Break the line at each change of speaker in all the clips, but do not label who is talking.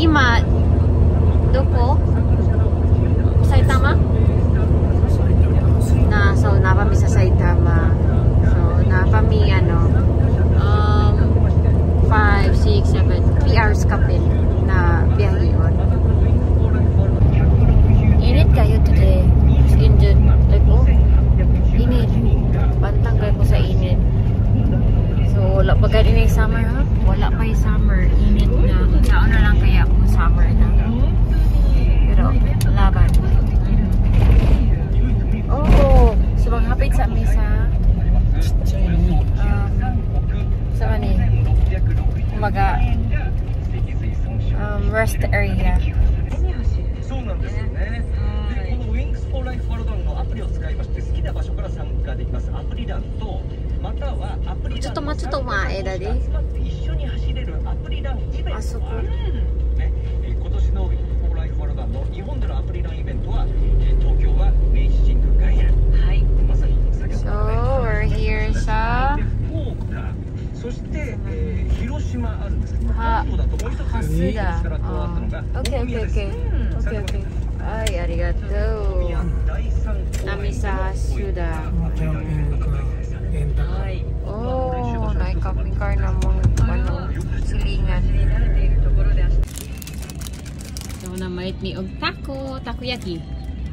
今どこ？Saitama? So napami sa Saitama. So napami 5, 6, 7, 3 hours kapin na biyahe yun. Init kayo today. Just injured. Like, oh, init. Pantanggal ko sa init. So, wala pa gani na yung summer, ha? Wala pa yung summer. Init na. Saan na lang kaya kung summer na. Pero, laban. Oh, so maghapit sa mesa. Sa mani. Kumaga, rest area.
そうなんですよね。で、この Wings for Life ワールドランのアプリを使いまして好きな場所から参加できます。アプリランとまたはアプリランの参加者が集まって一緒に走れるアプリランイベントがあるんですね。今年の Wings for Life ワールドランの日本でのアプリランイベントは東京は明治神宮外苑。はい。まさに先ほど
So we're here sa
福岡。そして、広島あるんですけど、
は
関東だともう一つ
Hasida.
から加わったのが
Okay. Ay, arigato. Nami sa Hasida. Oh, naikapikar na mong silingan. So, namalit mi og takoyaki.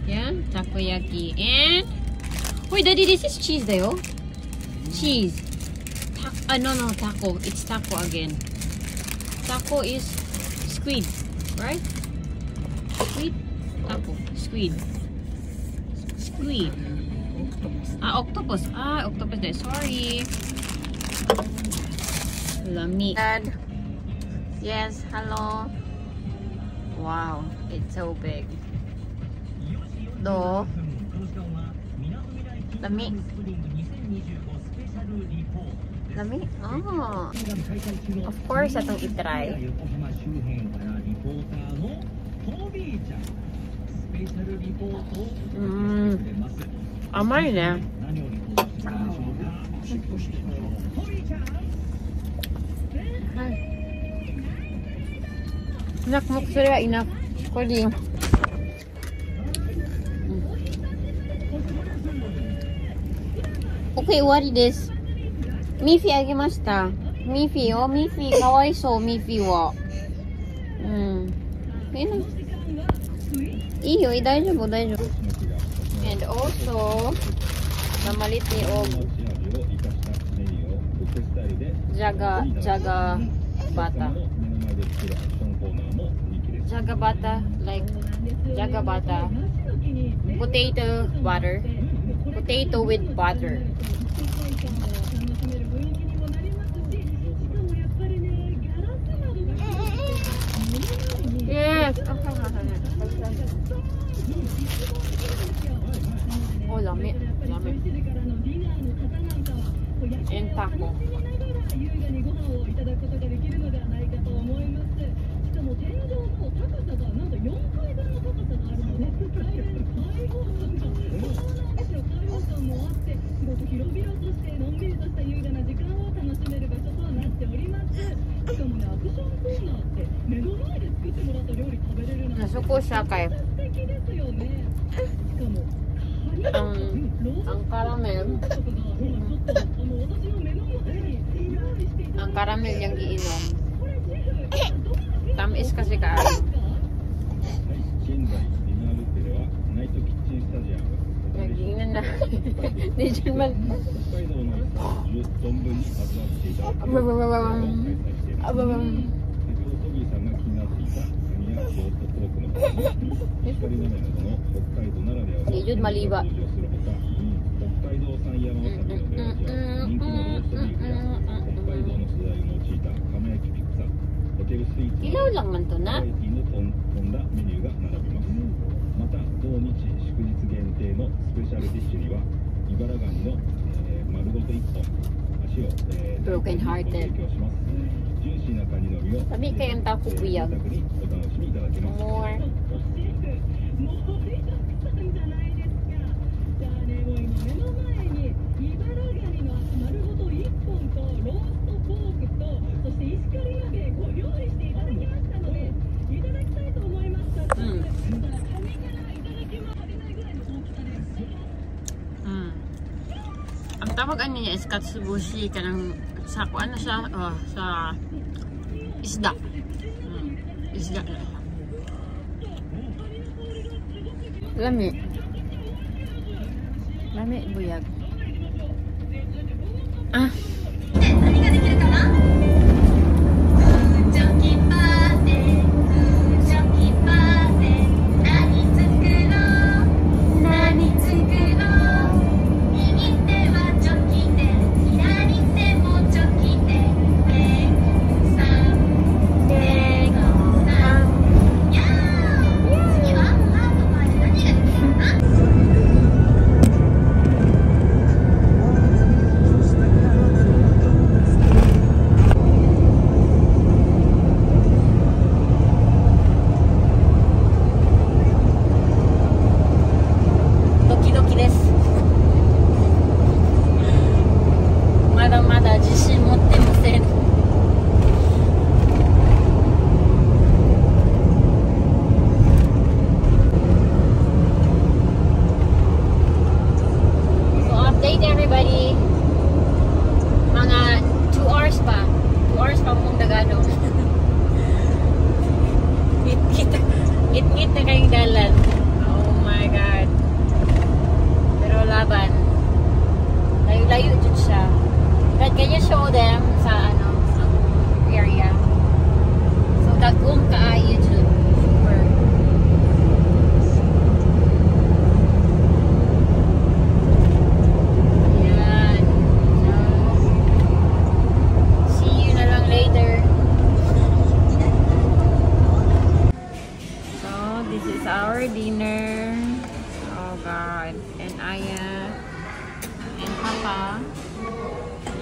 Yan, takoyaki. And, wait, Daddy, this is cheese dayo? Cheese. No, taco. It's taco again. Taco is squid, right? Squid? Taco. Squid. Octopus. Octopus there. Sorry. Lami. Dad. Yes, hello. Wow, it's so big. Do. Lami. Lami? Oh. Of course, atong itry. Amay na. Nakmuk sila enough. Pwede. Okay, what is this? Mifi agimashita. Mifi, kawaiso, Mifi wa. Iyo, daijoubu. And also, namalit ni og jaga bata. Jaga bata. Potato with butter. Yes. Oh, lami. And taco. Nasuko siya kay ang caramel yung giinom. Tamis kasi kaayo. Nagiinan na. Di dyan man. Di dyan maliba. Ilaw lang man to na.
また同日祝日限定のスペシャルディッシュには茨ガニの丸ごと1本足を提供します。ジューシーなカニの身を
Sabi kayong taco buyag.
お楽しみいただけます。
More. Ang tawag niya is katsubushi kanang sa kuan na siya sa isda. Isda na siya. Lami. Lami buyag. Ah. Ngit na kayong dalan. Oh my God. Pero laban. Layo-layo dyan siya. But can you show them sa area? So, dagong kaayo dyan. Super. Ayan. So, see you na lang later. This is our dinner. Oh God. And Aya and Papa.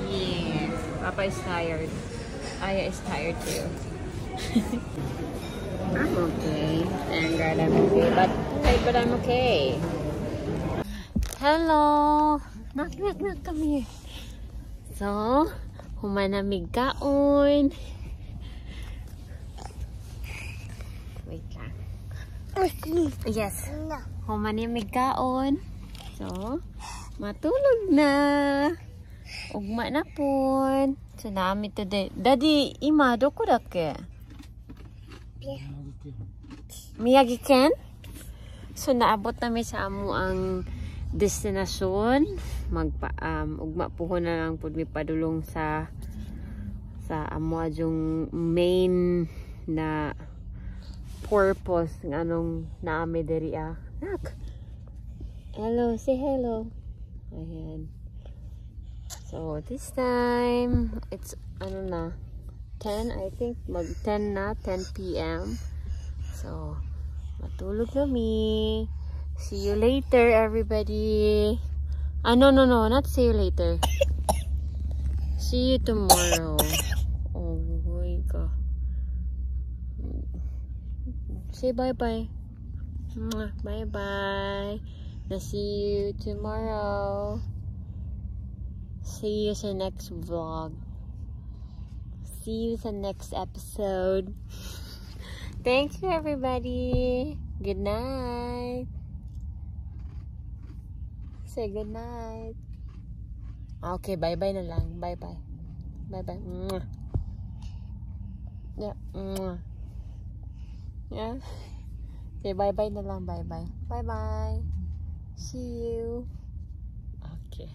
Yeah. Papa is tired. Aya is tired too. I'm okay. Thank God I'm okay. But I'm okay. Hello. Knock. Come here. So, humanamig kaon. Wait lang. Yes. Humanimig kaon. So, matulog na. Ugma na po. So, namin today. Daddy, ima, doko dake? Miyagi-ken? So, naabot namin sa amo ang destinasyon. Ugma po ko na lang po may padulong sa amo yung main na purpose ng anong naami diri Nak. Hello, say hello. Ayan. So, this time, it's, 10, I think, mag-10 na, 10 p.m. So, matulog kami. See you later, everybody. No, not see you later. See you tomorrow. Oh my God. Say bye-bye. Bye-bye. Na see you tomorrow. See you sa next vlog. See you sa next episode. Thank you, everybody. Good night. Say good night. Okay, bye-bye na lang. Bye-bye. Bye-bye. Yeah. Yeah. Say bye-bye na lang. Bye-bye. Bye-bye. See you. Okay.